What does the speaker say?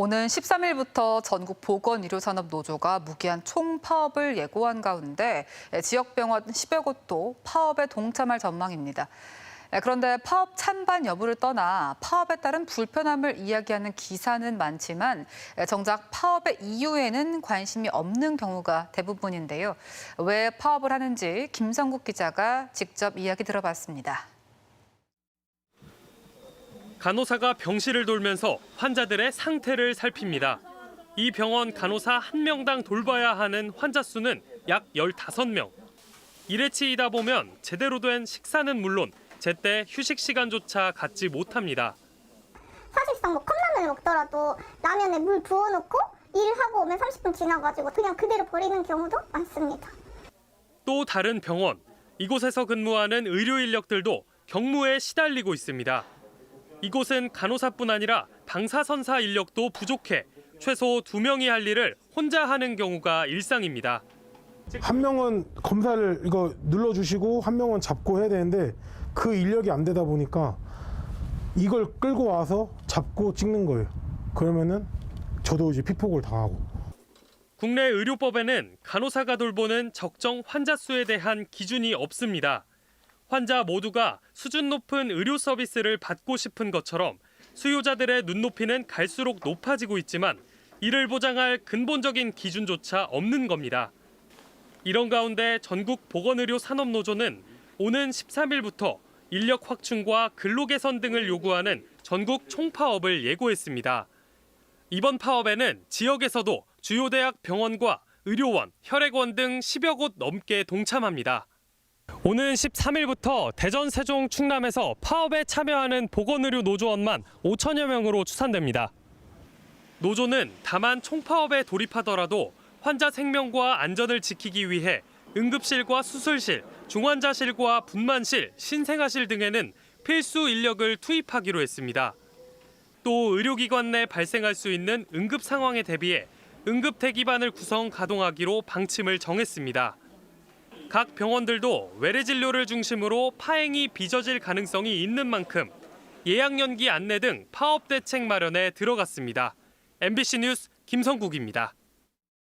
오는 13일부터 전국 보건의료산업노조가 무기한 총파업을 예고한 가운데 지역병원 10여 곳도 파업에 동참할 전망입니다. 그런데 파업 찬반 여부를 떠나 파업에 따른 불편함을 이야기하는 기사는 많지만 정작 파업의 이유에는 관심이 없는 경우가 대부분인데요. 왜 파업을 하는지 김성국 기자가 직접 이야기 들어봤습니다. 간호사가 병실을 돌면서 환자들의 상태를 살핍니다. 이 병원 간호사 1명당 돌봐야 하는 환자 수는 약 15명. 일에 치이다 보면 제대로 된 식사는 물론 제때 휴식 시간조차 갖지 못합니다. 사실상 컵라면을 먹더라도 라면에 물 부어놓고 일하고 오면 30분 지나가지고 그냥 그대로 버리는 경우도 많습니다. 또 다른 병원, 이곳에서 근무하는 의료 인력들도 경무에 시달리고 있습니다. 이곳은 간호사뿐 아니라 방사선사 인력도 부족해 최소 2명이 할 일을 혼자 하는 경우가 일상입니다. 한 명은 검사를 이거 눌러주시고 한 명은 잡고 해야 되는데 그 인력이 안 되다 보니까 이걸 끌고 와서 잡고 찍는 거예요. 그러면은 저도 이제 피폭을 당하고. 국내 의료법에는 간호사가 돌보는 적정 환자 수에 대한 기준이 없습니다. 환자 모두가 수준 높은 의료 서비스를 받고 싶은 것처럼 수요자들의 눈높이는 갈수록 높아지고 있지만 이를 보장할 근본적인 기준조차 없는 겁니다. 이런 가운데 전국 보건의료산업노조는 오는 13일부터 인력 확충과 근로 개선 등을 요구하는 전국 총파업을 예고했습니다. 이번 파업에는 지역에서도 주요 대학 병원과 의료원, 혈액원 등 10여 곳 넘게 동참합니다. 오는 13일부터 대전, 세종, 충남에서 파업에 참여하는 보건의료 노조원만 5천여 명으로 추산됩니다. 노조는 다만 총파업에 돌입하더라도 환자 생명과 안전을 지키기 위해 응급실과 수술실, 중환자실과 분만실, 신생아실 등에는 필수 인력을 투입하기로 했습니다. 또 의료기관 내 발생할 수 있는 응급 상황에 대비해 응급 대기반을 구성 가동하기로 방침을 정했습니다. 각 병원들도 외래 진료를 중심으로 파행이 빚어질 가능성이 있는 만큼 예약 연기 안내 등 파업 대책 마련에 들어갔습니다. MBC 뉴스 김성국입니다.